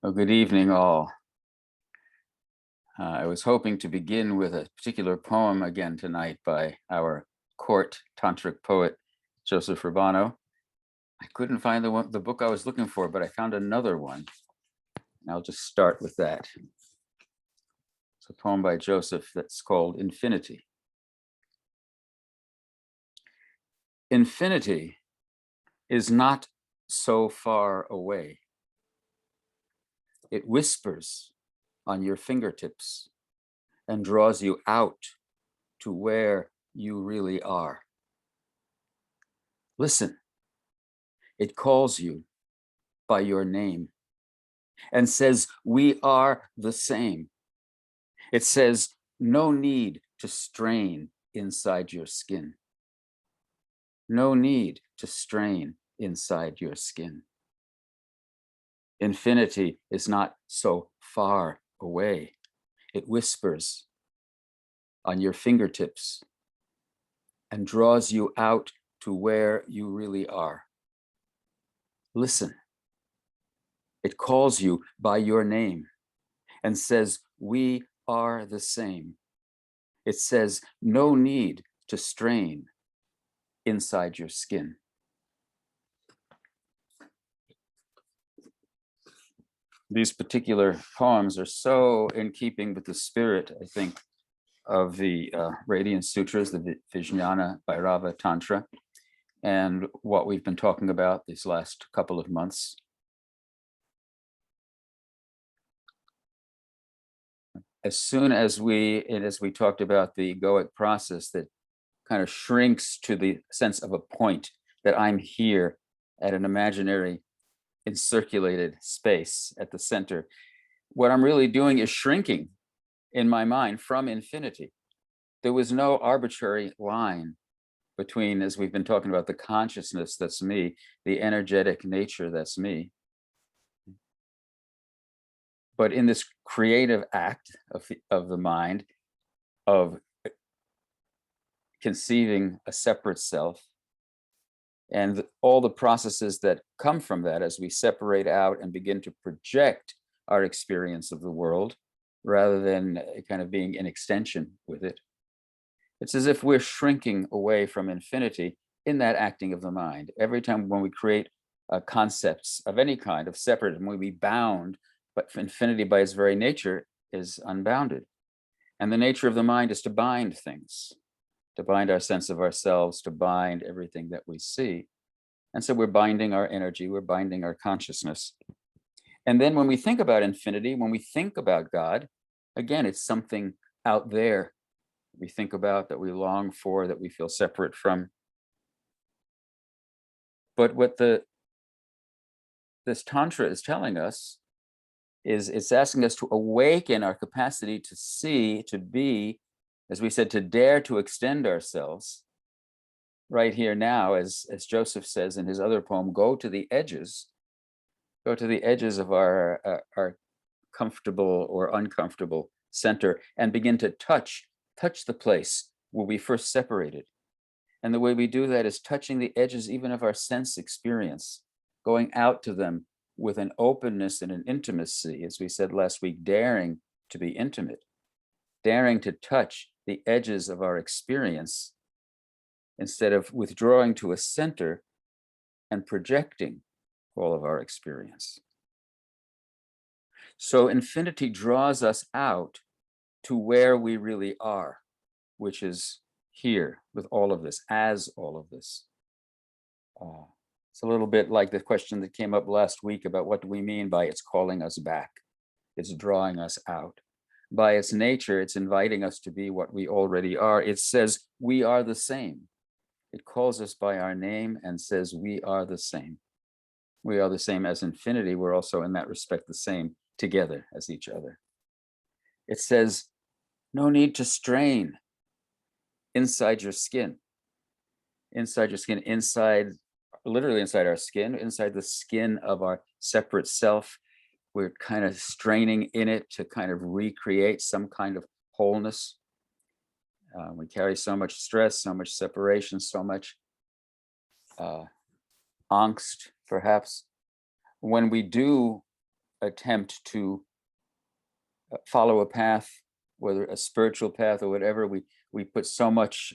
Well, good evening, all. I was hoping to begin with a particular poem again tonight by our court tantric poet, Joseph Urbano. I couldn't find the book I was looking for, but I found another one. And I'll just start with that. It's a poem by Joseph that's called Infinity. Infinity is not so far away. It whispers on your fingertips and draws you out to where you really are. Listen, it calls you by your name and says, we are the same. It says, no need to strain inside your skin. No need to strain inside your skin. Infinity is not so far away. It whispers on your fingertips and draws you out to where you really are. Listen. It calls you by your name and says, we are the same. It says, no need to strain inside your skin. These particular poems are so in keeping with the spirit, I think, of the Radiance Sutras, the Vijnana Bhairavsa Tantra, and what we've been talking about these last couple of months. As soon as we talked about the egoic process that kind of shrinks to the sense of a point, that I'm here at an imaginary encirculated space at the center, what I'm really doing is shrinking in my mind from infinity. There was no arbitrary line between, as we've been talking about, the consciousness that's me, the energetic nature that's me. But in this creative act of the mind, of conceiving a separate self, and all the processes that come from that as we separate out and begin to project our experience of the world, rather than kind of being an extension with it. It's as if we're shrinking away from infinity in that acting of the mind. Every time when we create concepts of any kind of separate, when we bound, but infinity by its very nature is unbounded. And the nature of the mind is to bind things, to bind our sense of ourselves, to bind everything that we see. And so we're binding our energy, we're binding our consciousness. And then when we think about infinity, when we think about God, again, it's something out there we think about, that we long for, that we feel separate from. But what this Tantra is telling us is it's asking us to awaken our capacity to see, to be, as we said, to dare to extend ourselves right here now, as Joseph says in his other poem, go to the edges of our comfortable or uncomfortable center and begin to touch the place where we first separated. And the way we do that is touching the edges even of our sense experience, going out to them with an openness and an intimacy, as we said last week, daring to be intimate, daring to touch the edges of our experience instead of withdrawing to a center and projecting all of our experience. So infinity draws us out to where we really are, which is here with all of this, as all of this. It's a little bit like the question that came up last week about what do we mean by it's calling us back, it's drawing us out. By its nature, it's inviting us to be what we already are. It says we are the same. It calls us by our name and says we are the same. We are the same as infinity. We're also in that respect the same together as each other. It says no need to strain inside your skin. Inside your skin, literally inside our skin, inside the skin of our separate self. We're kind of straining in it to kind of recreate some kind of wholeness. We carry so much stress, so much separation, so much angst, perhaps. When we do attempt to follow a path, whether a spiritual path or whatever, we put so much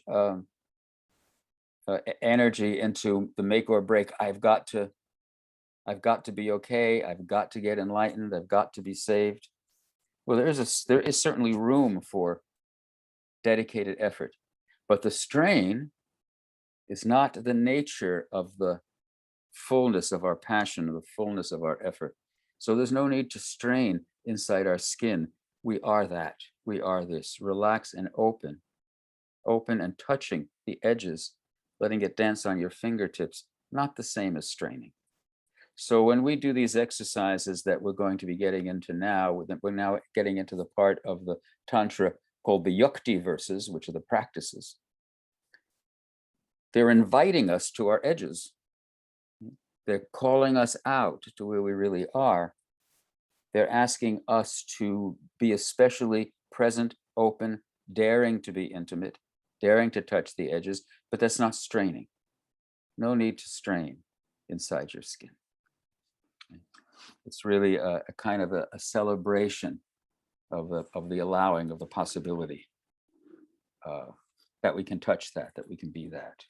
energy into the make or break. I've got to be okay. I've got to get enlightened. I've got to be saved. Well, there is certainly room for dedicated effort, but the strain is not the nature of the fullness of our passion, the fullness of our effort. So there's no need to strain inside our skin. We are that. We are this. Relax and open and touching the edges, letting it dance on your fingertips, not the same as straining. So when we do these exercises that we're going to be getting into now, we're now getting into the part of the Tantra called the yukti verses, which are the practices. They're inviting us to our edges. They're calling us out to where we really are. They're asking us to be especially present, open, daring to be intimate, daring to touch the edges, but that's not straining. No need to strain inside your skin. It's really a kind of a celebration of the allowing of the possibility that we can touch that we can be that.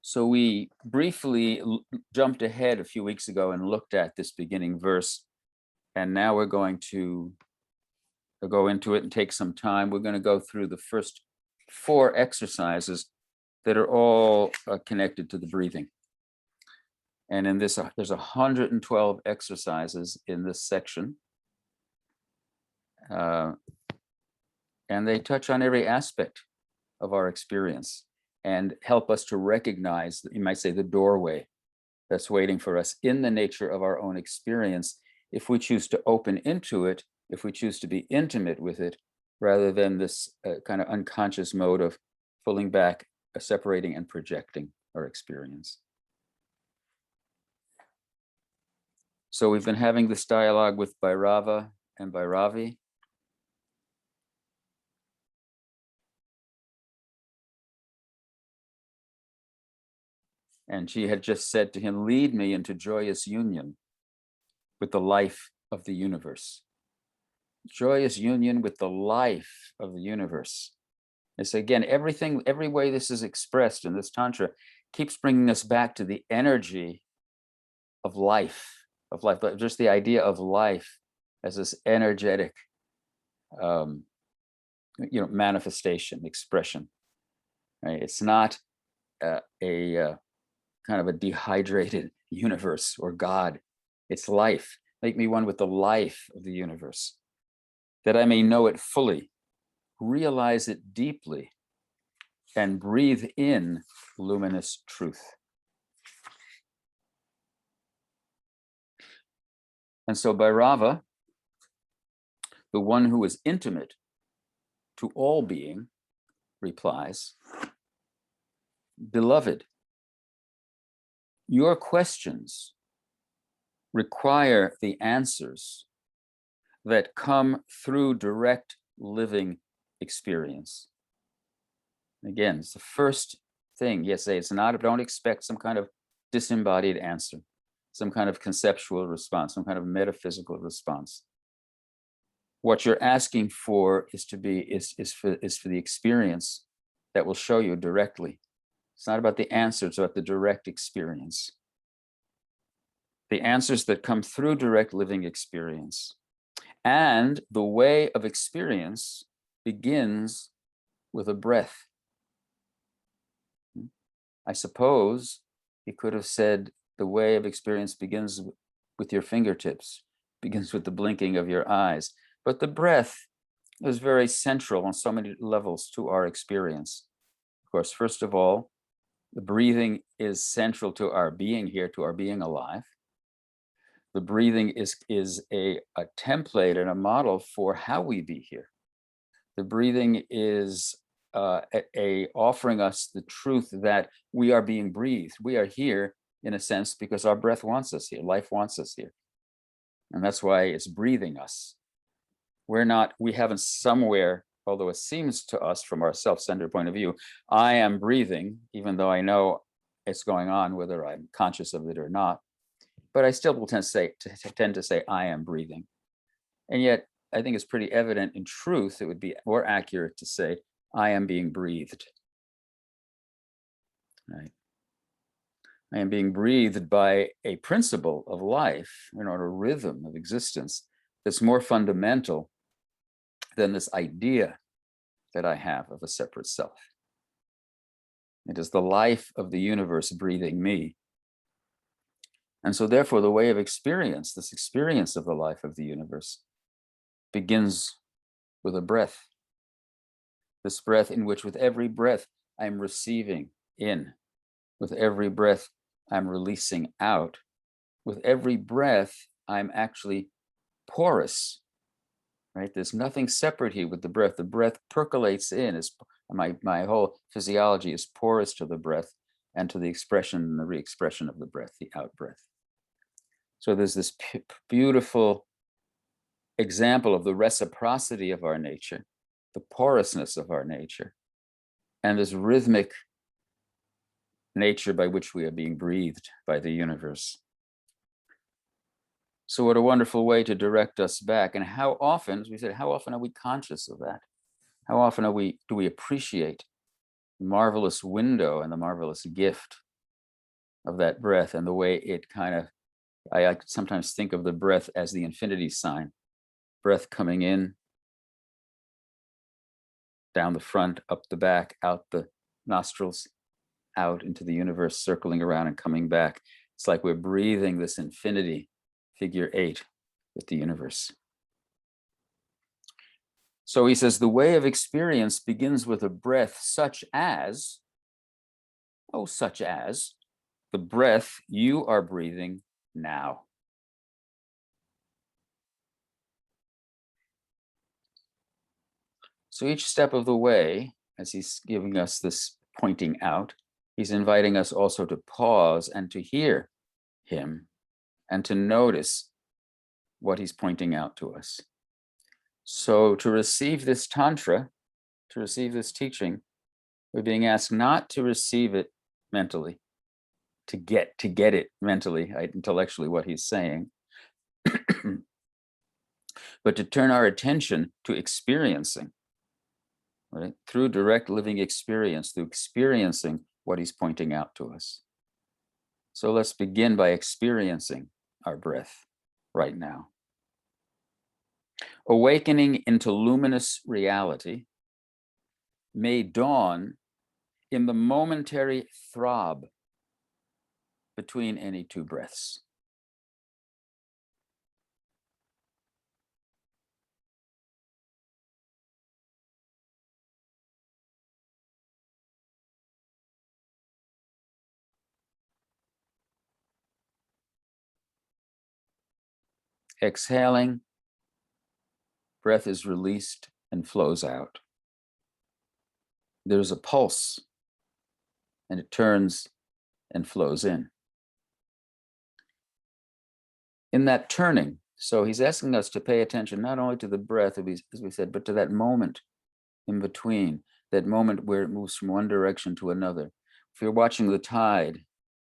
So we briefly jumped ahead a few weeks ago and looked at this beginning verse, and now we're going to go into it and take some time. We're going to go through the first 4 exercises that are all connected to the breathing. And in this, there's 112 exercises in this section. And they touch on every aspect of our experience and help us to recognize, you might say, the doorway that's waiting for us in the nature of our own experience, if we choose to open into it, if we choose to be intimate with it, rather than this kind of unconscious mode of pulling back, separating and projecting our experience. So we've been having this dialogue with Bhairava and Bhairavi. And she had just said to him, lead me into joyous union with the life of the universe. Joyous union with the life of the universe. And so again, every way this is expressed in this Tantra keeps bringing us back to the energy of life, just the idea of life as this energetic, manifestation, expression. Right? It's not a kind of a dehydrated universe or God. It's life. Make me one with the life of the universe, that I may know it fully, realize it deeply, and breathe in luminous truth. And so Bhairava, the one who is intimate to all being, replies, beloved, your questions require the answers that come through direct living experience. Again, it's the first thing. Yes, it's not, don't expect some kind of disembodied answer, some kind of conceptual response, some kind of metaphysical response. What you're asking for is for the experience that will show you directly. It's not about the answer, it's about the direct experience. The answers that come through direct living experience. And the way of experience begins with a breath. I suppose he could have said the way of experience begins with your fingertips, begins with the blinking of your eyes. But the breath is very central on so many levels to our experience. Of course, first of all, the breathing is central to our being here, to our being alive. The breathing is a template and a model for how we be here. The breathing is offering us the truth that we are being breathed. We are here, in a sense, because our breath wants us here. Life wants us here. And that's why it's breathing us. We haven't somewhere, although it seems to us from our self-centered point of view, I am breathing, even though I know it's going on, whether I'm conscious of it or not. But I still will tend to say I am breathing. And yet, I think it's pretty evident in truth, it would be more accurate to say I am being breathed. Right? I am being breathed by a principle of life, a rhythm of existence that's more fundamental than this idea that I have of a separate self. It is the life of the universe breathing me. And so therefore, the way of experience, this experience of the life of the universe, begins with a breath. This breath in which with every breath I'm receiving in. With every breath I'm releasing out. With every breath I'm actually porous. Right? There's nothing separate here with the breath. The breath percolates in. My whole physiology is porous to the breath and to the expression and the re-expression of the breath, the out breath. So there's this beautiful example of the reciprocity of our nature, the porousness of our nature, and this rhythmic nature by which we are being breathed by the universe. So what a wonderful way to direct us back. And how often, as we said, how often are we conscious of that? How often do we appreciate the marvelous window and the marvelous gift of that breath and the way it I sometimes think of the breath as the infinity sign. Breath coming in, down the front, up the back, out the nostrils, out into the universe, circling around and coming back. It's like we're breathing this infinity, figure 8, with the universe. So he says, the way of experience begins with a breath such as the breath you are breathing now. So each step of the way, as he's giving us this pointing out, he's inviting us also to pause and to hear him and to notice what he's pointing out to us. So to receive this Tantra, to receive this teaching, we're being asked not to receive it mentally, to get it mentally, intellectually, what he's saying, but to turn our attention to experiencing, right? Through direct living experience, through experiencing what he's pointing out to us. So let's begin by experiencing our breath right now. Awakening into luminous reality may dawn in the momentary throb between any two breaths. Exhaling, breath is released and flows out. There's a pulse, and it turns and flows in. In that turning, so he's asking us to pay attention not only to the breath, as we said, but to that moment in between, that moment where it moves from one direction to another. If you're watching the tide,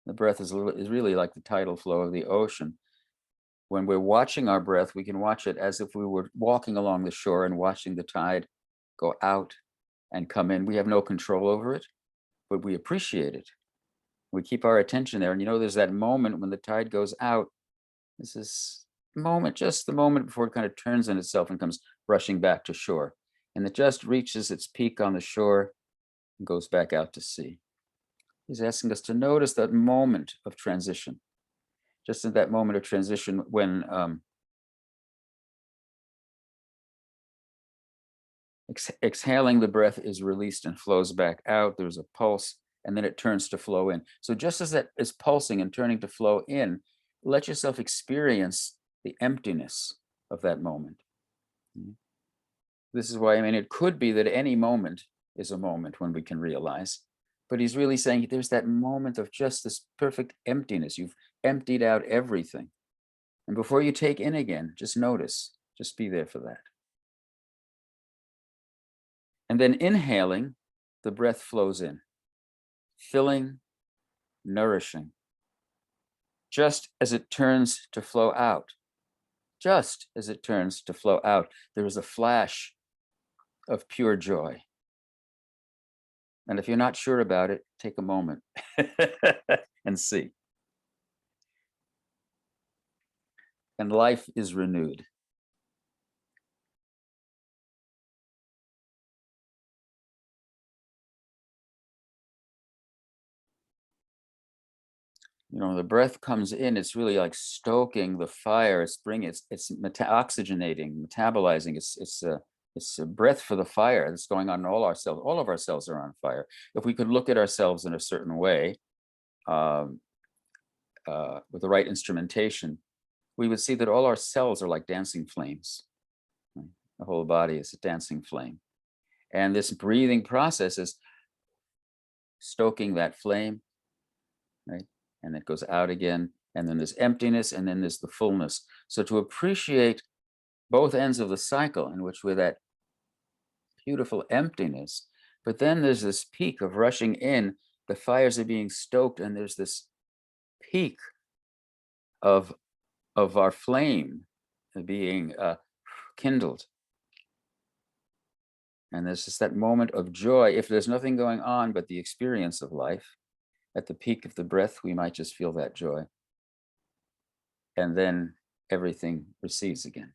the breath is really like the tidal flow of the ocean. When we're watching our breath, we can watch it as if we were walking along the shore and watching the tide go out and come in. We have no control over it, but we appreciate it. We keep our attention there. And there's that moment when the tide goes out. This is just the moment before it kind of turns in itself and comes rushing back to shore. And it just reaches its peak on the shore and goes back out to sea. He's asking us to notice that moment of transition. Just in that moment of transition when exhaling, the breath is released and flows back out. There's a pulse, and then it turns to flow in. So just as that is pulsing and turning to flow in, let yourself experience the emptiness of that moment. This is why, it could be that any moment is a moment when we can realize, but he's really saying there's that moment of just this perfect emptiness. You've emptied out everything. And before you take in again, just notice, just be there for that. And then inhaling, the breath flows in, filling, nourishing, just as it turns to flow out. Just as it turns to flow out, there is a flash of pure joy. And if you're not sure about it, take a moment and see. And life is renewed. You know, the breath comes in, it's really like stoking the fire. It's bringing, it's oxygenating, metabolizing. It's a breath for the fire that's going on in all our cells. All of our cells are on fire. If we could look at ourselves in a certain way, with the right instrumentation, we would see that all our cells are like dancing flames. The whole body is a dancing flame. And this breathing process is stoking that flame, right? And it goes out again. And then there's emptiness, and then there's the fullness. So to appreciate both ends of the cycle, in which we're that beautiful emptiness, but then there's this peak of rushing in, the fires are being stoked, and there's this peak of our flame being kindled. And there's just that moment of joy. If there's nothing going on but the experience of life, at the peak of the breath, we might just feel that joy. And then everything recedes again.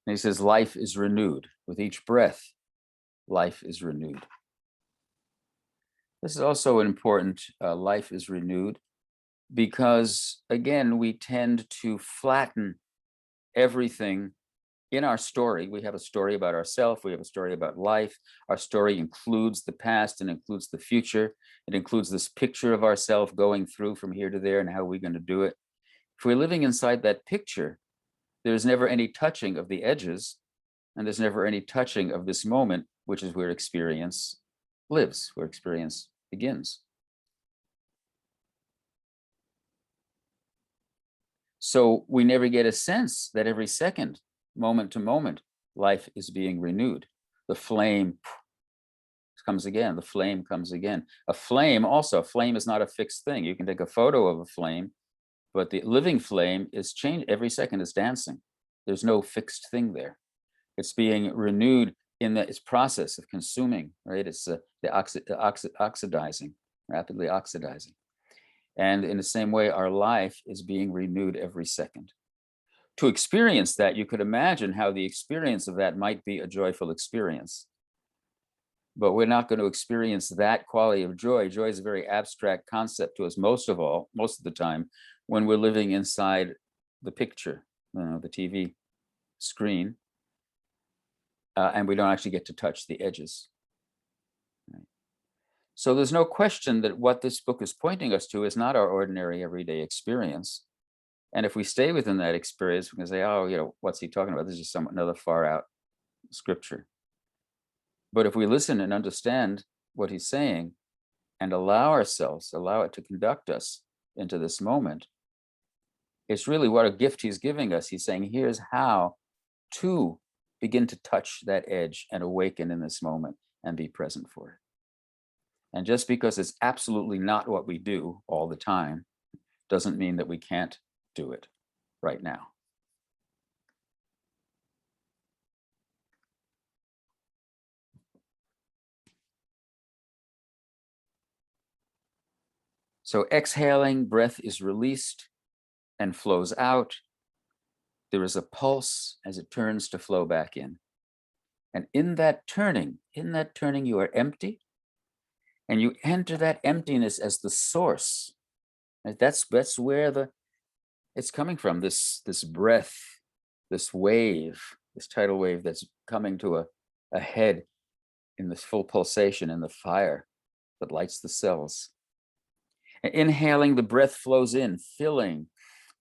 And he says, life is renewed. With each breath, life is renewed. This is also important, life is renewed, because again, we tend to flatten everything in our story. We have a story about ourselves, we have a story about life. Our story includes the past and includes the future. It includes this picture of ourselves going through from here to there and how we're going to do it. If we're living inside that picture, there's never any touching of the edges, and there's never any touching of this moment, which is where experience lives, where experience begins. So we never get a sense that every second, moment to moment, life is being renewed. The flame comes again, the flame comes again. A flame is not a fixed thing. You can take a photo of a flame, but the living flame is changed every second, it's dancing. There's no fixed thing there. It's being renewed in its process of consuming, right? It's oxidizing, rapidly oxidizing. And in the same way, our life is being renewed every second. To experience that, you could imagine how the experience of that might be a joyful experience. But we're not going to experience that quality of joy. Joy is a very abstract concept to us most of the time, when we're living inside the picture, the TV screen, and we don't actually get to touch the edges. Right? So there's no question that what this book is pointing us to is not our ordinary everyday experience. And if we stay within that experience, we can say, oh, what's he talking about? This is another far out scripture. But if we listen and understand what he's saying and allow it to conduct us into this moment, it's really what a gift he's giving us. He's saying, here's how to begin to touch that edge and awaken in this moment and be present for it. And just because it's absolutely not what we do all the time, doesn't mean that we can't do it right now. So exhaling, breath is released and flows out. There is a pulse as it turns to flow back in. And in that turning, you are empty, and you enter that emptiness as the source. And that's where it's coming from, this breath, this wave, this tidal wave that's coming to a head in this full pulsation in the fire that lights the cells. And inhaling, the breath flows in, filling,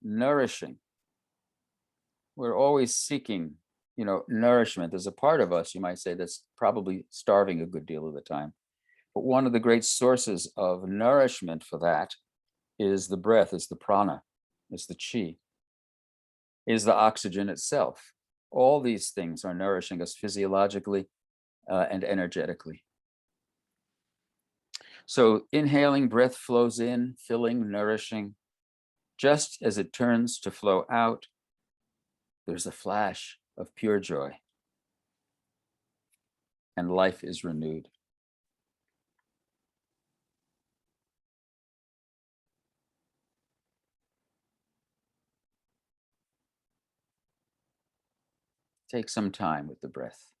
nourishing. We're always seeking, nourishment. There's a part of us, you might say, that's probably starving a good deal of the time. But one of the great sources of nourishment for that is the breath, is the prana, is the chi, is the oxygen itself. All these things are nourishing us physiologically and energetically. So inhaling, breath flows in, filling, nourishing. Just as it turns to flow out, there's a flash of pure joy, and life is renewed. Take some time with the breath,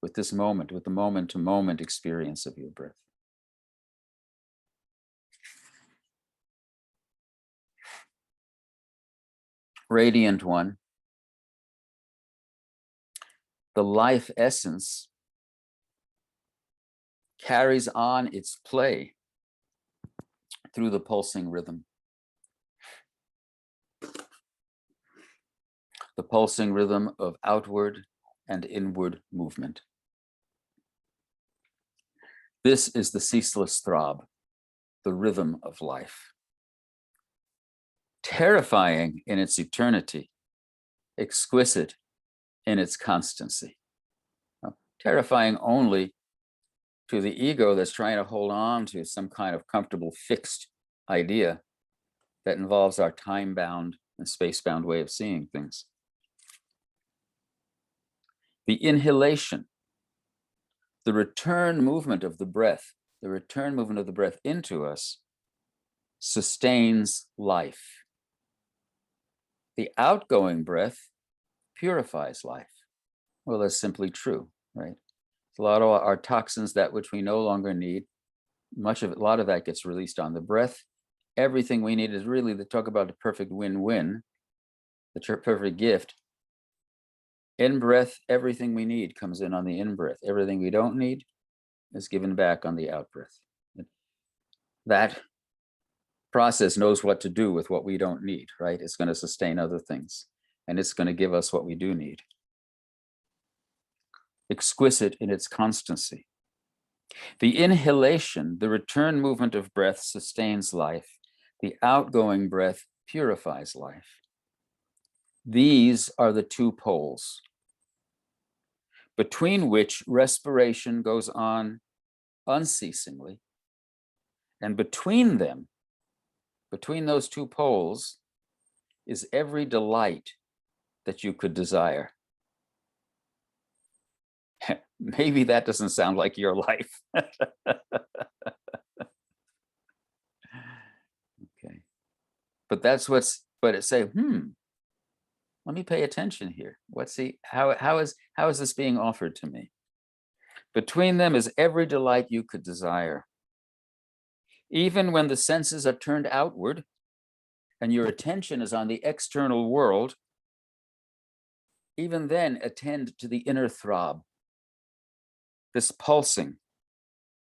with this moment, with the moment-to-moment experience of your breath. Radiant one, the life essence carries on its play through the pulsing rhythm. The pulsing rhythm of outward and inward movement. This is the ceaseless throb, the rhythm of life. Terrifying in its eternity, exquisite in its constancy. Now, terrifying only to the ego that's trying to hold on to some kind of comfortable fixed idea that involves our time-bound and space-bound way of seeing things. The inhalation, the return movement of the breath, the return movement of the breath into us sustains life. The outgoing breath purifies life. Well, that's simply true, right? A lot of our toxins, that which we no longer need, a lot of that gets released on the breath. Everything we need is really to talk about the perfect win-win, the perfect gift. In breath, everything we need comes in on the in breath. Everything we don't need is given back on the out breath. That process knows what to do with what we don't need, right? It's going to sustain other things, and it's going to give us what we do need. Exquisite in its constancy. The inhalation, the return movement of breath, sustains life. The outgoing breath purifies life. These are the two poles between which respiration goes on unceasingly. And between them, between those two poles, is every delight that you could desire. Maybe that doesn't sound like your life. Okay. But that's but it say, let me pay attention here. How is this being offered to me? Between them is every delight you could desire. Even when the senses are turned outward and your attention is on the external world, even then attend to the inner throb, this pulsing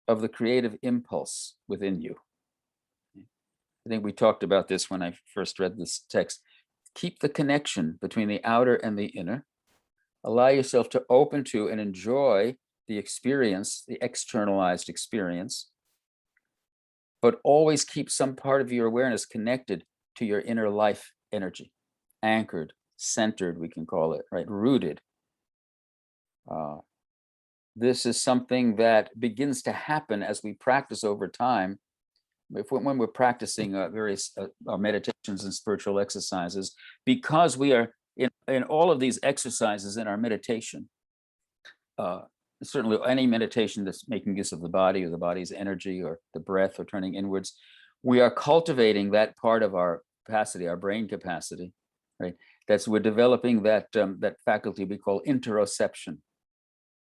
of the creative impulse within you. I think we talked about this when I first read this text. Keep the connection between the outer and the inner. Allow yourself to open to and enjoy the experience, the externalized experience, but always keep some part of your awareness connected to your inner life energy, anchored, centered, we can call it, right? Rooted. This is something that begins to happen as we practice over time. When we're practicing various meditations and spiritual exercises, because we are in all of these exercises in our meditation, certainly any meditation that's making use of the body or the body's energy or the breath or turning inwards, we are cultivating that part of our capacity, our brain capacity, right? We're developing that faculty we call interoception,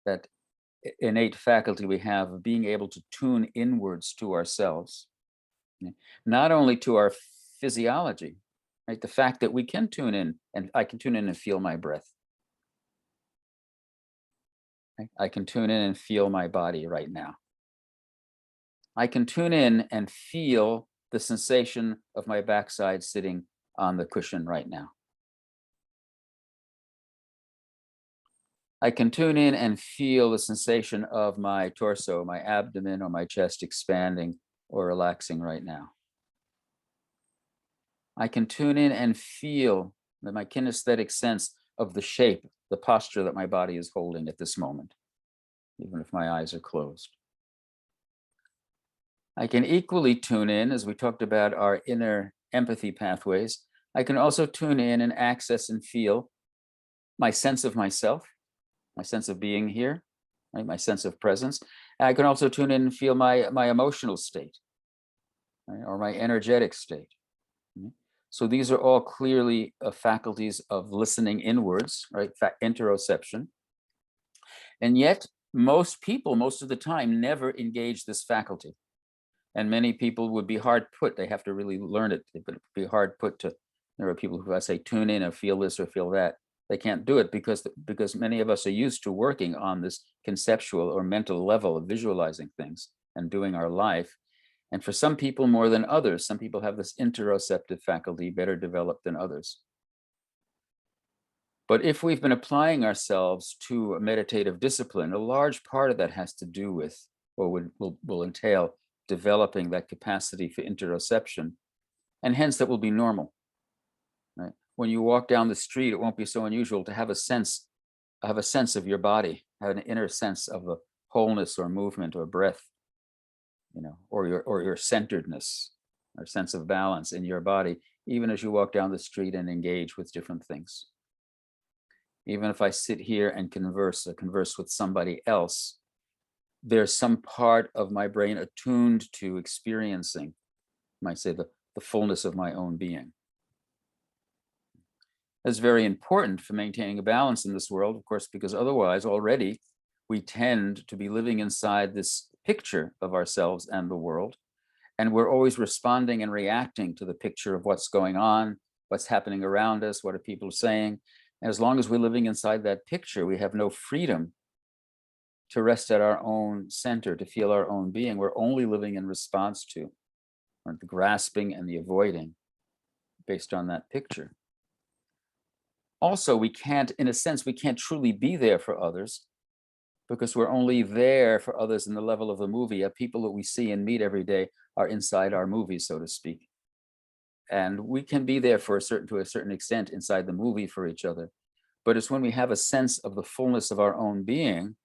that innate faculty we have of being able to tune inwards to ourselves, not only to our physiology, right? The fact that we can tune in, and I can tune in and feel my breath. I can tune in and feel my body right now. I can tune in and feel the sensation of my backside sitting on the cushion right now. I can tune in and feel the sensation of my torso, my abdomen, or my chest expanding or relaxing right now. I can tune in and feel my kinesthetic sense of the shape, the posture that my body is holding at this moment, even if my eyes are closed. I can equally tune in, as we talked about our inner empathy pathways. I can also tune in and access and feel my sense of myself, my sense of being here, right? My sense of presence. And I can also tune in and feel my emotional state, right? Or my energetic state. Mhm. So these are all clearly faculties of listening inwards, right? Interoception. And yet, most people, most of the time, never engage this faculty. And many people would be hard put. They have to really learn it. It would be hard put to. There are people who I say tune in and feel this or feel that. They can't do it because many of us are used to working on this conceptual or mental level of visualizing things and doing our life. And for some people more than others, some people have this interoceptive faculty better developed than others. But if we've been applying ourselves to a meditative discipline, a large part of that has to do with, or will entail, developing that capacity for interoception, and hence that will be normal. Right? When you walk down the street, it won't be so unusual to have a sense of your body, have an inner sense of a wholeness or movement or breath, or your centeredness or sense of balance in your body, even as you walk down the street and engage with different things. Even if I sit here and converse with somebody else, there's some part of my brain attuned to experiencing, you might say, the fullness of my own being. That's very important for maintaining a balance in this world, of course, because otherwise already we tend to be living inside this picture of ourselves and the world. And we're always responding and reacting to the picture of what's going on, what's happening around us, what are people saying. And as long as we're living inside that picture, we have no freedom to rest at our own center, to feel our own being. We're only living in response to the grasping and the avoiding based on that picture. Also, we can't truly be there for others because we're only there for others in the level of the movie. People that we see and meet every day are inside our movie, so to speak. And we can be there to a certain extent inside the movie for each other. But it's when we have a sense of the fullness of our own being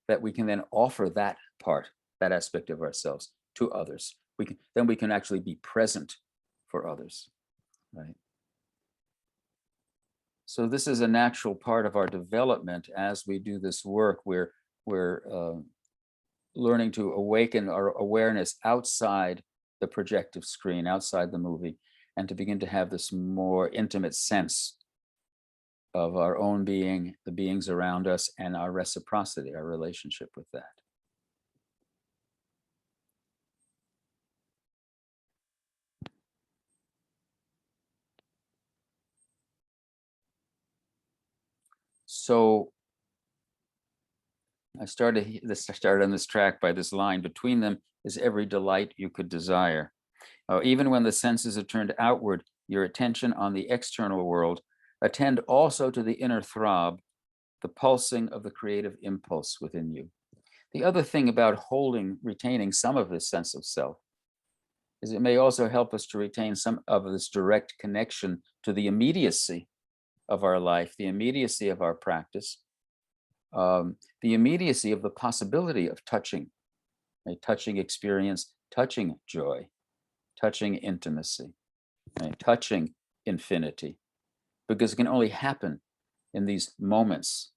that we can then offer that part, that aspect of ourselves to others. Then we can actually be present for others, right? So this is a natural part of our development as we do this work. We're learning to awaken our awareness outside the projective screen, outside the movie, and to begin to have this more intimate sense of our own being, the beings around us, and our reciprocity, our relationship with that. So I started on this track by this line: between them is every delight you could desire. Even when the senses are turned outward, your attention on the external world, attend also to the inner throb, the pulsing of the creative impulse within you. The other thing about retaining some of this sense of self is it may also help us to retain some of this direct connection to the immediacy of our life, the immediacy of our practice, the immediacy of the possibility of touching, a touching experience, touching joy, touching intimacy, right? Touching infinity, because it can only happen in these moments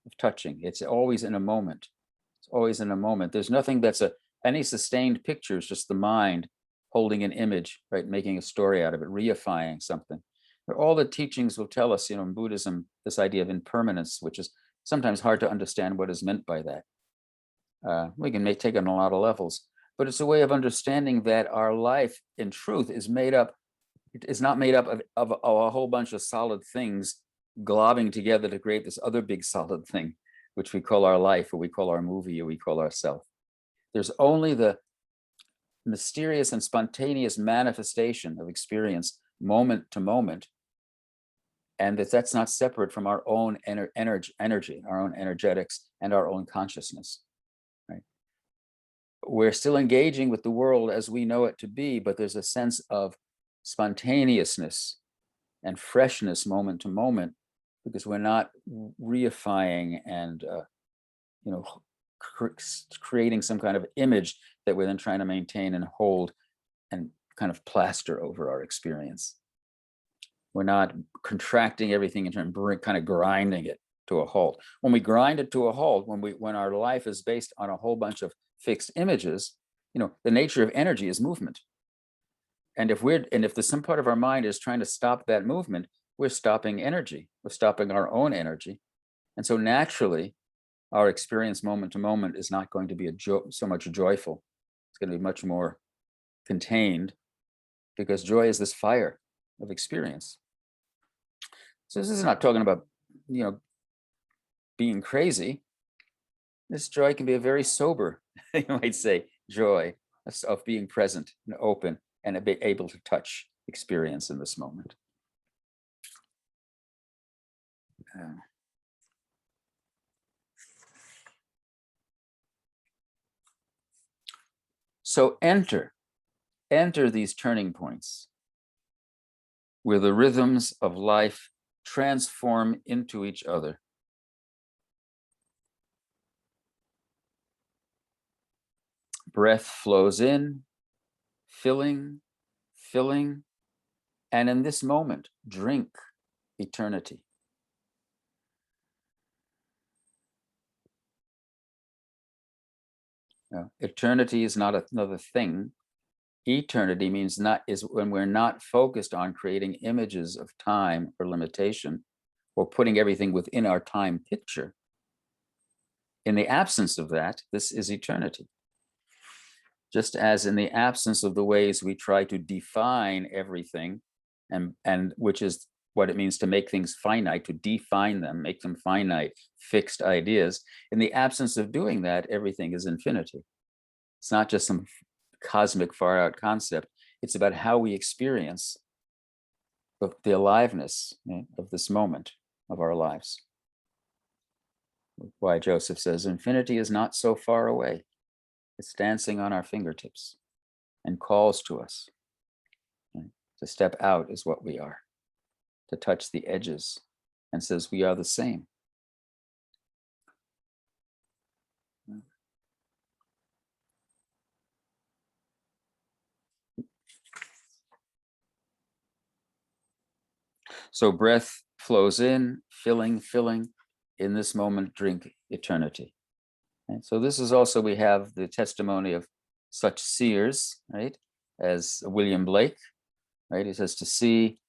of touching. It's always in a moment. It's always in a moment. There's nothing that's any sustained picture is just the mind holding an image, right? Making a story out of it, reifying something. All the teachings will tell us, in Buddhism, this idea of impermanence, which is sometimes hard to understand what is meant by that. We can take it on a lot of levels, but it's a way of understanding that our life, in truth, is not made up of a whole bunch of solid things globbing together to create this other big solid thing, which we call our life, or we call our movie, or we call ourself. There's only the mysterious and spontaneous manifestation of experience, moment to moment, and that's not separate from our own energy, our own energetics, and our own consciousness. Right? We're still engaging with the world as we know it to be, but there's a sense of spontaneousness and freshness moment to moment, because we're not reifying and creating some kind of image that we're then trying to maintain and hold and kind of plaster over our experience. We're not contracting everything and kind of grinding it to a halt. When we grind it to a halt, when our life is based on a whole bunch of fixed images, the nature of energy is movement. And if there's some part of our mind is trying to stop that movement, we're stopping energy. We're stopping our own energy. And so naturally, our experience moment to moment is not going to be so much joyful. It's going to be much more contained, because joy is this fire of experience. So this is not talking about, being crazy. This joy can be a very sober, you might say, joy of being present and open and able to touch experience in this moment. So enter these turning points where the rhythms of life transform into each other. Breath flows in, filling, and in this moment, drink eternity. Eternity is not another thing. Eternity is when we're not focused on creating images of time or limitation, or putting everything within our time picture. In the absence of that, this is eternity. Just as in the absence of the ways we try to define everything, and which is what it means to make things finite, to define them, make them finite, fixed ideas. In the absence of doing that, everything is infinity. It's not just some cosmic far out concept. It's about how we experience the aliveness of this moment of our lives. Why Joseph says, infinity is not so far away. It's dancing on our fingertips and calls to us. To step out is what we are, to touch the edges, and says we are the same. So breath flows in, filling. In this moment, drink eternity. And so this is also, we have the testimony of such seers, right, as William Blake, right? He says to see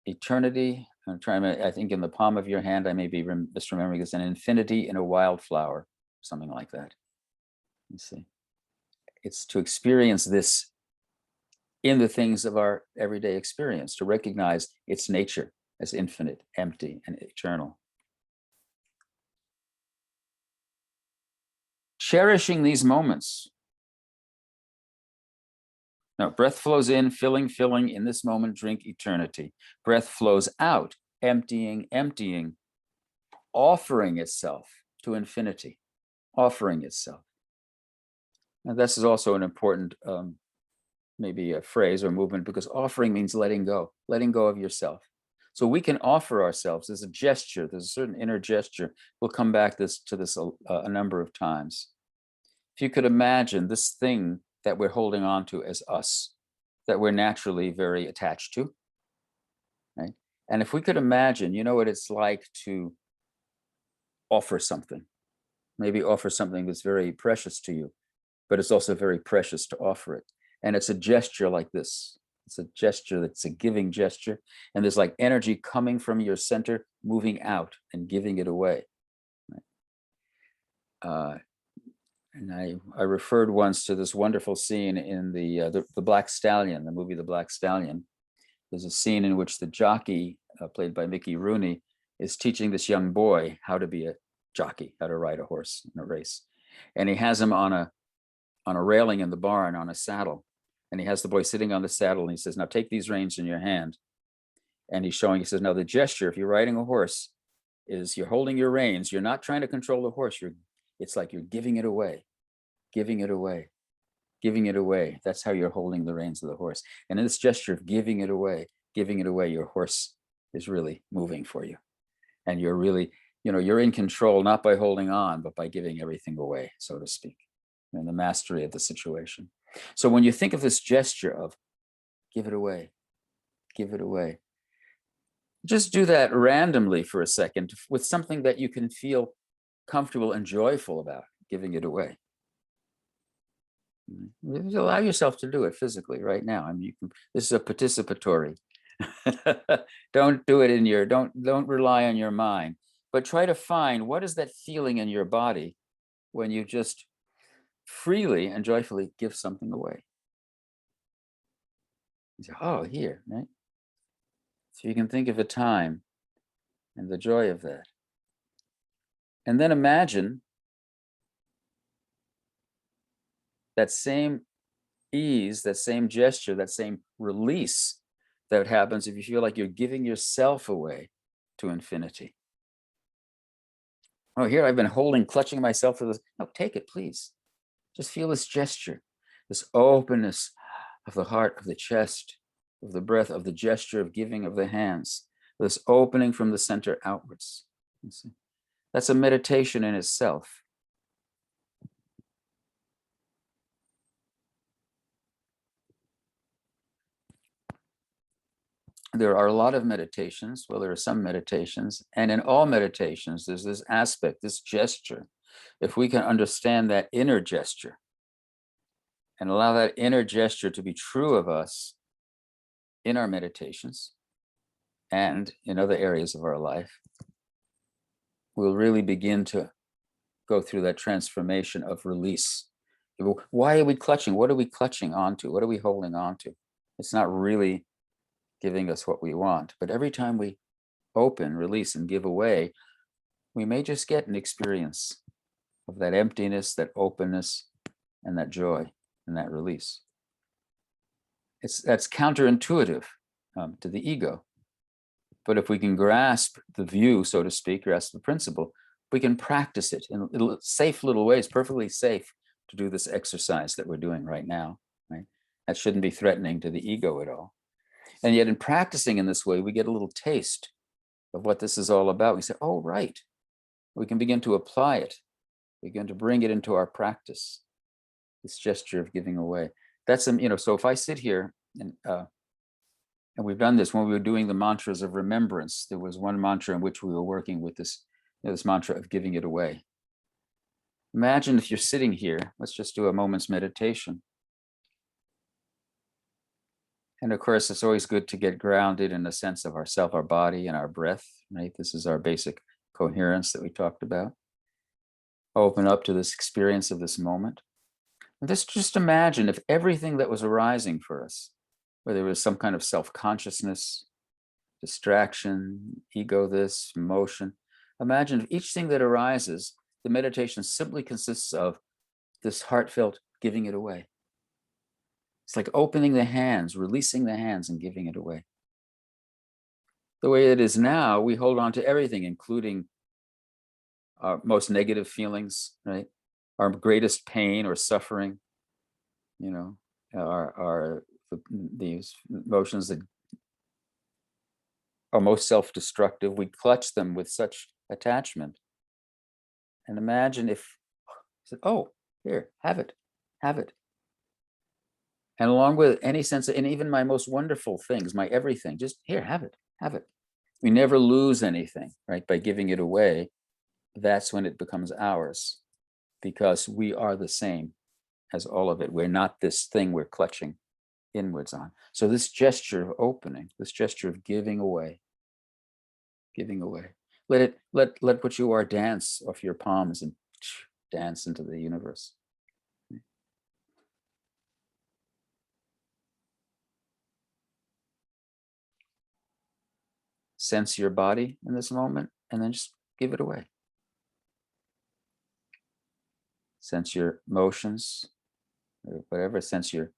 eternity. I think in the palm of your hand, I may be misremembering this, an infinity in a wildflower, something like that. You see, it's to experience this in the things of our everyday experience, to recognize its nature as infinite, empty, and eternal. Cherishing these moments. Now, breath flows in, filling. In this moment, drink eternity. Breath flows out, emptying, offering itself to infinity, offering itself. Now, this is also an important, maybe a phrase or movement, because offering means letting go of yourself. So we can offer ourselves. There's a gesture, there's a certain inner gesture. We'll come back to this a number of times. If you could imagine this thing that we're holding on to as us, that we're naturally very attached to, right? And if we could imagine, what it's like to offer something, maybe offer something that's very precious to you, but it's also very precious to offer it. And it's a gesture like this. It's a gesture that's a giving gesture. And there's like energy coming from your center, moving out and giving it away. Right? And I referred once to this wonderful scene in the Black Stallion, the movie The Black Stallion. There's a scene in which the jockey, played by Mickey Rooney, is teaching this young boy how to be a jockey, how to ride a horse in a race. And he has him on a railing in the barn on a saddle. And he has the boy sitting on the saddle, and he says, now take these reins in your hand. And he's showing, he says, now the gesture, if you're riding a horse, is you're holding your reins. You're not trying to control the horse. It's like you're giving it away, giving it away, giving it away. That's how you're holding the reins of the horse. And in this gesture of giving it away, your horse is really moving for you. And you're really, you're in control, not by holding on, but by giving everything away, so to speak, and the mastery of the situation. So when you think of this gesture of give it away, just do that randomly for a second with something that you can feel comfortable and joyful about, giving it away. Allow yourself to do it physically right now. I mean, this is a participatory. Don't do it don't rely on your mind, but try to find what is that feeling in your body when you just freely and joyfully give something away. You say, oh, here, right? So you can think of a time and the joy of that. And then imagine that same ease, that same gesture, that same release that happens if you feel like you're giving yourself away to infinity. Oh, here I've been clutching myself for this. No, take it, please. Just feel this gesture, this openness of the heart, of the chest, of the breath, of the gesture of giving of the hands, this opening from the center outwards. You see? That's a meditation in itself. There are a lot of meditations. Well, there are some meditations, and in all meditations, there's this aspect, this gesture. If we can understand that inner gesture and allow that inner gesture to be true of us in our meditations and in other areas of our life, we'll really begin to go through that transformation of release. Why are we clutching? What are we clutching onto? What are we holding onto? It's not really giving us what we want. But every time we open, release, and give away, we may just get an experience of that emptiness, that openness, and that joy, and that release. That's counterintuitive to the ego. But if we can grasp the view, so to speak, grasp the principle, we can practice it in safe little ways, perfectly safe to do this exercise that we're doing right now. Right? That shouldn't be threatening to the ego at all. And yet in practicing in this way, we get a little taste of what this is all about. We say, oh, right. We can begin to apply it. We begin to bring it into our practice, this gesture of giving away. That's, so if I sit here and we've done this when we were doing the mantras of remembrance, there was one mantra in which we were working with this, this mantra of giving it away. Imagine if you're sitting here, let's just do a moment's meditation. And of course, it's always good to get grounded in the sense of ourself, our body, and our breath, right? This is our basic coherence that we talked about. Open up to this experience of this moment. And just imagine if everything that was arising for us, whether it was some kind of self-consciousness, distraction, ego, this, emotion, imagine if each thing that arises, the meditation simply consists of this heartfelt giving it away. It's like opening the hands, releasing the hands, and giving it away. The way it is now, we hold on to everything, including our most negative feelings, right? Our greatest pain or suffering, these emotions that are most self-destructive. We clutch them with such attachment. And imagine if, oh, here, have it. And along with any sense of, and even my most wonderful things, my everything, just here, have it. We never lose anything, right? By giving it away, that's when it becomes ours, because we are the same as all of it. We're not this thing we're clutching inwards on. So this gesture of opening, this gesture of giving away, let what you are dance off your palms and dance into the universe. Sense your body in this moment, and then just give it away. Sense your emotions, or whatever, sense your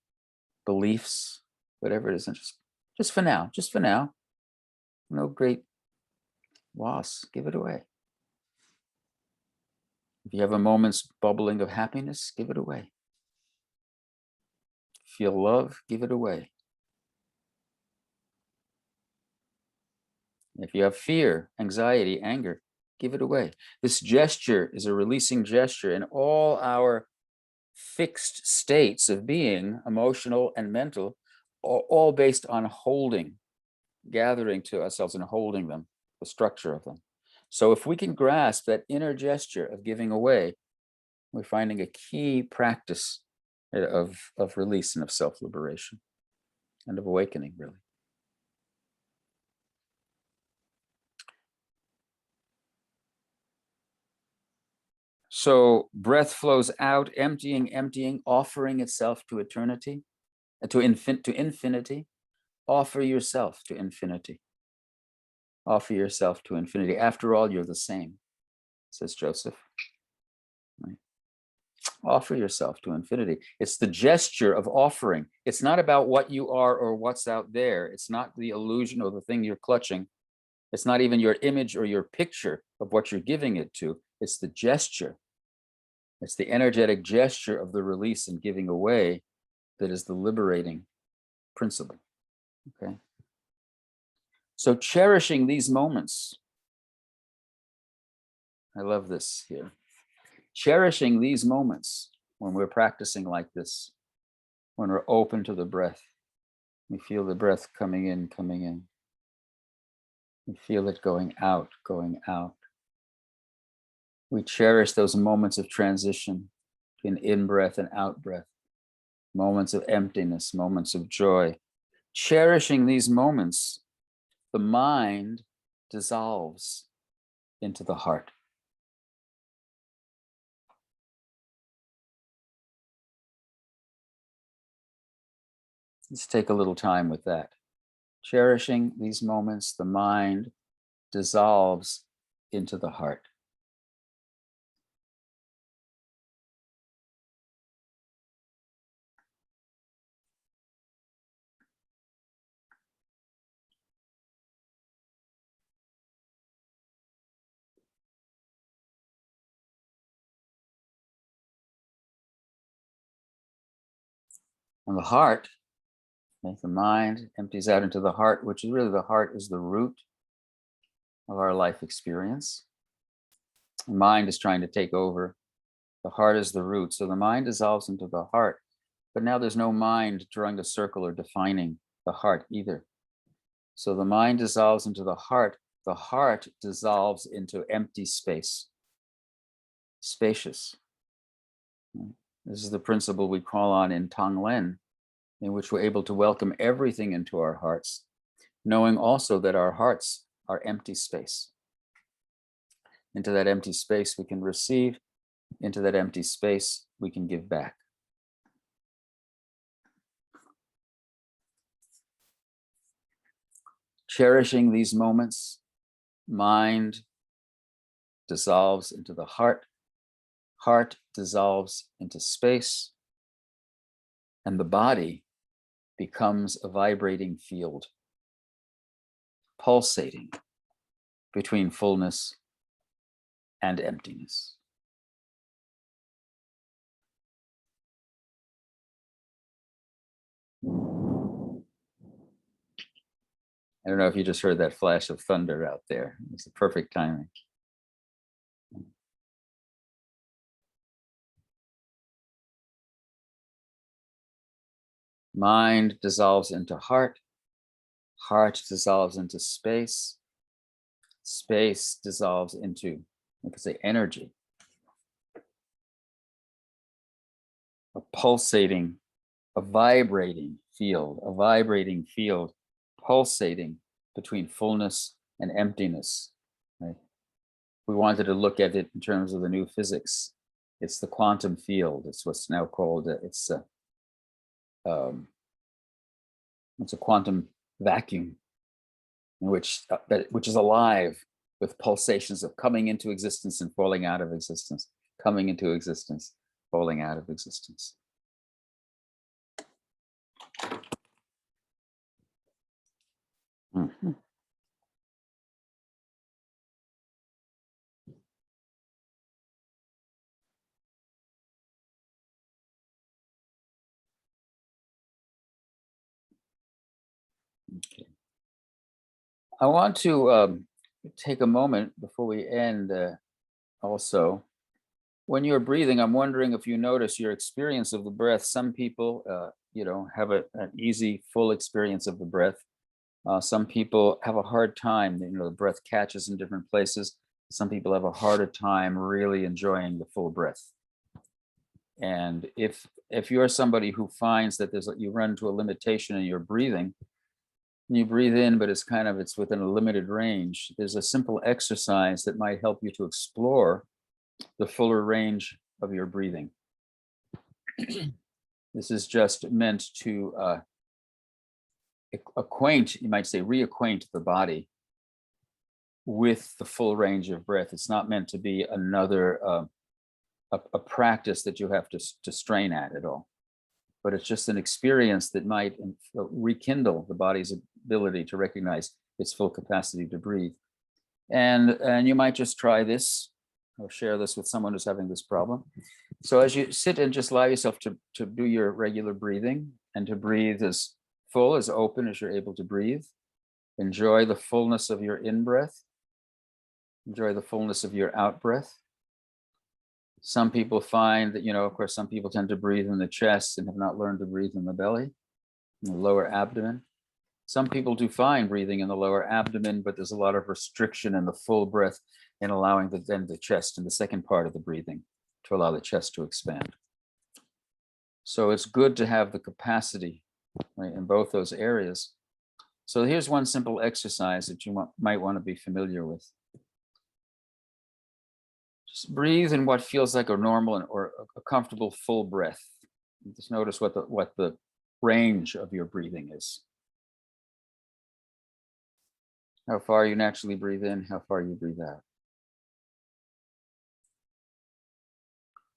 beliefs, whatever it is, and just for now, no great loss, give it away. If you have a moment's bubbling of happiness, give it away. Feel love, give it away. If you have fear, anxiety, anger, give it away. This gesture is a releasing gesture, and all our fixed states of being, emotional and mental, are all based on holding, gathering to ourselves and holding them, the structure of them. So if we can grasp that inner gesture of giving away, we're finding a key practice of release and of self-liberation and of awakening, really. So breath flows out, emptying, offering itself to eternity, to infinity. Offer yourself to infinity. Offer yourself to infinity. After all, you're the same, says Joseph. Right? Offer yourself to infinity. It's the gesture of offering. It's not about what you are or what's out there. It's not the illusion or the thing you're clutching. It's not even your image or your picture of what you're giving it to. It's the gesture. It's the energetic gesture of the release and giving away that is the liberating principle. Okay. So cherishing these moments. I love this here. Cherishing these moments when we're practicing like this, when we're open to the breath. We feel the breath coming in, coming in. We feel it going out, going out. We cherish those moments of transition between in-breath and out-breath, moments of emptiness, moments of joy. Cherishing these moments, the mind dissolves into the heart. Let's take a little time with that. Cherishing these moments, the mind dissolves into the heart. And the heart, the mind empties out into the heart, which is really the heart is the root of our life experience. The mind is trying to take over. The heart is the root. So the mind dissolves into the heart. But now there's no mind drawing a circle or defining the heart either. So the mind dissolves into the heart. The heart dissolves into empty space. Spacious. This is the principle we call on in Tonglen, in which we're able to welcome everything into our hearts, knowing also that our hearts are empty space. Into that empty space we can receive, into that empty space we can give back. Cherishing these moments, mind dissolves into the heart, heart dissolves into space, and the body becomes a vibrating field, pulsating between fullness and emptiness. I don't know if you just heard that flash of thunder out there. It's the perfect timing. Mind dissolves into heart, heart dissolves into space, space dissolves into, we could say, energy. A pulsating, a vibrating field pulsating between fullness and emptiness. Right? We wanted to look at it in terms of the new physics. It's the quantum field. It's what's now called, it's a quantum vacuum, which is alive with pulsations of coming into existence and falling out of existence, coming into existence, falling out of existence. Mhm. Okay. I want to take a moment before we end also. When you're breathing, I'm wondering if you notice your experience of the breath. Some people, have an easy, full experience of the breath. Some people have a hard time. The breath catches in different places. Some people have a harder time really enjoying the full breath. And if you're somebody who finds that you run to a limitation in your breathing, you breathe in, but it's within a limited range. There's a simple exercise that might help you to explore the fuller range of your breathing. This is just meant to you might say, reacquaint the body with the full range of breath. It's not meant to be another a practice that you have to strain at all, but it's just an experience that might rekindle the body's ability to recognize its full capacity to breathe. And you might just try this or share this with someone who's having this problem. So as you sit and just allow yourself to do your regular breathing and to breathe as full, as open as you're able to breathe. Enjoy the fullness of your in-breath. Enjoy the fullness of your out-breath. Some people find that, of course, some people tend to breathe in the chest and have not learned to breathe in the belly, in the lower abdomen. Some people do fine breathing in the lower abdomen, but there's a lot of restriction in the full breath in allowing the chest and the second part of the breathing to allow the chest to expand. So it's good to have the capacity, right, in both those areas. So here's one simple exercise that you might want to be familiar with. Just breathe in what feels like a normal or a comfortable full breath. Just notice what the range of your breathing is. How far you naturally breathe in, how far you breathe out.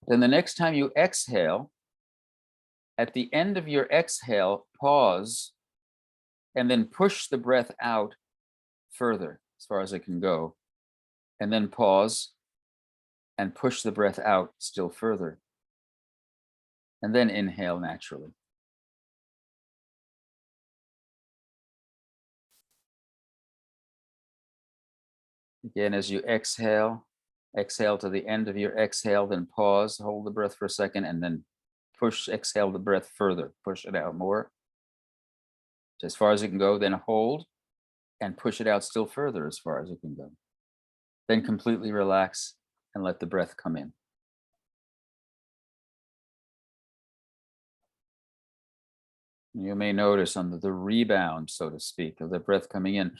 Then the next time you exhale, at the end of your exhale, pause and then push the breath out further as far as it can go. And then pause and push the breath out still further. And then inhale naturally. Again, as you exhale to the end of your exhale, then pause, hold the breath for a second, and then exhale the breath further, push it out more. As far as it can go, then hold and push it out still further as far as it can go. Then completely relax and let the breath come in. You may notice on the rebound, so to speak, of the breath coming in,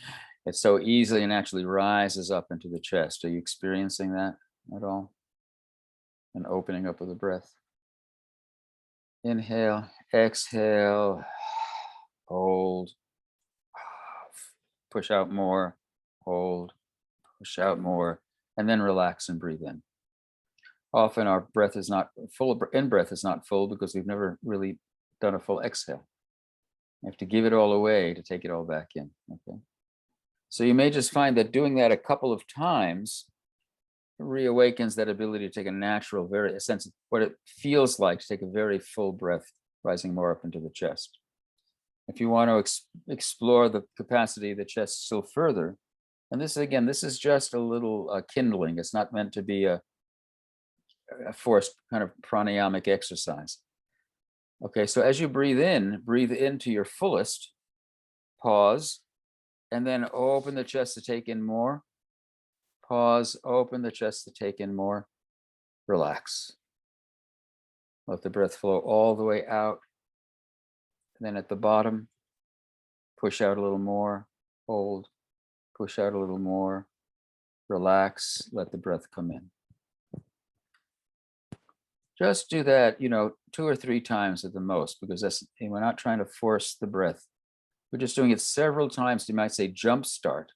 it so easily and naturally rises up into the chest. Are you experiencing that at all? An opening up of the breath. Inhale, exhale, hold, push out more, hold, push out more, and then relax and breathe in. Often our breath is not full, in-breath is not full because we've never really done a full exhale. You have to give it all away to take it all back in, okay? So you may just find that doing that a couple of times reawakens that ability to take a sense of what it feels like to take a very full breath, rising more up into the chest. If you want to explore the capacity of the chest still further, and this is just a little kindling. It's not meant to be a forced kind of pranayamic exercise. Okay, so as you breathe into your fullest, pause, and then open the chest to take in more. Pause, open the chest to take in more. Relax. Let the breath flow all the way out. And then at the bottom, push out a little more, hold, push out a little more, relax, let the breath come in. Just do that, 2 or 3 times at the most, because we're not trying to force the breath. We're just doing it several times. You might say jumpstart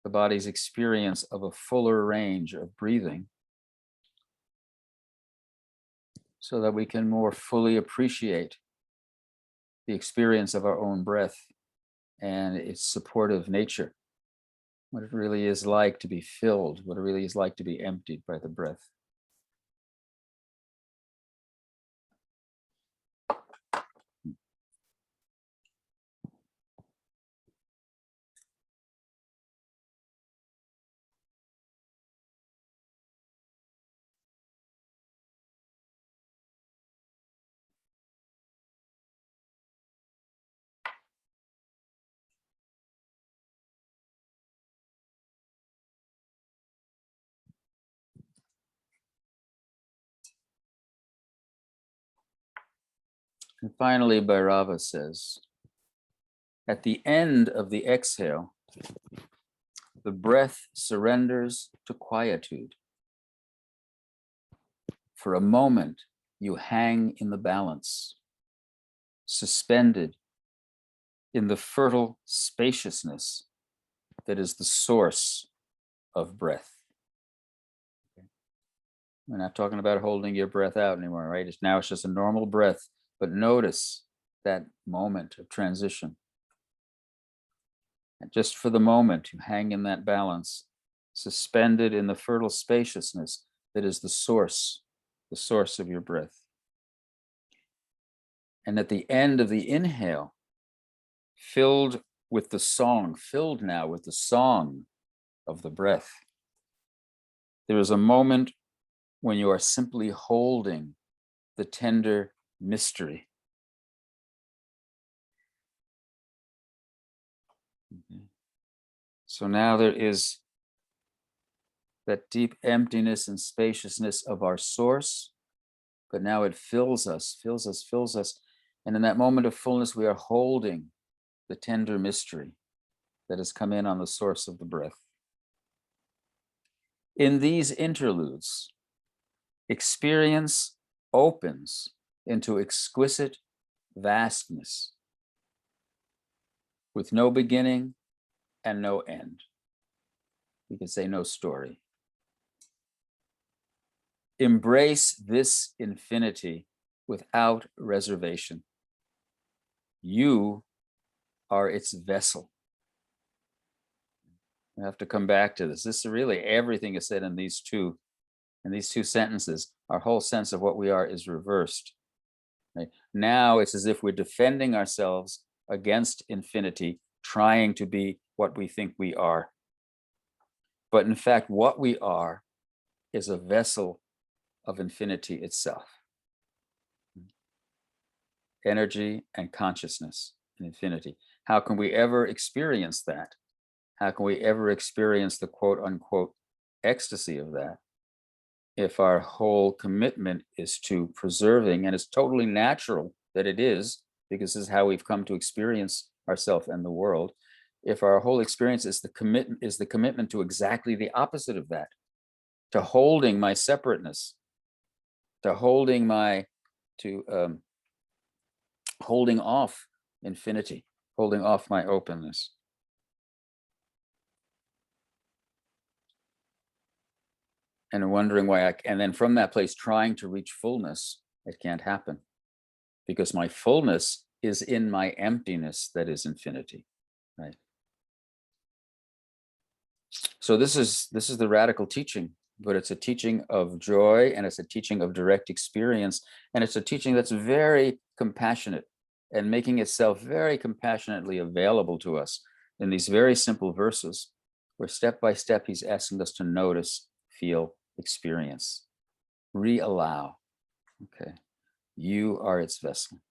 the body's experience of a fuller range of breathing so that we can more fully appreciate the experience of our own breath and its supportive nature, what it really is like to be filled, what it really is like to be emptied by the breath. And finally, Bhairava says, at the end of the exhale, the breath surrenders to quietude. For a moment, you hang in the balance, suspended in the fertile spaciousness that is the source of breath. We're not talking about holding your breath out anymore, right? It's just a normal breath, but notice that moment of transition. And just for the moment, you hang in that balance, suspended in the fertile spaciousness that is the source of your breath. And at the end of the inhale, filled now with the song of the breath, there is a moment when you are simply holding the tender mystery. So now there is that deep emptiness and spaciousness of our source, but now it fills us. And in that moment of fullness, we are holding the tender mystery that has come in on the source of the breath. In these interludes, experience opens into exquisite vastness with no beginning and no end. We could say no story. Embrace this infinity without reservation. You are its vessel. I have to come back to this. This is really everything is said in these two sentences. Our whole sense of what we are is reversed. Right? Now it's as if we're defending ourselves against infinity, trying to be what we think we are. But in fact, what we are is a vessel of infinity itself. Energy and consciousness and infinity. How can we ever experience that? How can we ever experience the quote unquote ecstasy of that if our whole commitment is to preserving, and it's totally natural that it is, because this is how we've come to experience ourselves and the world. If our whole experience is the commitment to exactly the opposite of that, to holding my separateness, to holding off infinity, holding off my openness. And wondering why and then from that place trying to reach fullness, it can't happen because my fullness is in my emptiness that is infinity, right? So this is the radical teaching, but it's a teaching of joy, and it's a teaching of direct experience, and it's a teaching that's very compassionate and making itself very compassionately available to us in these very simple verses, where step by step he's asking us to notice, feel, experience, reallow. Okay, you are its vessel.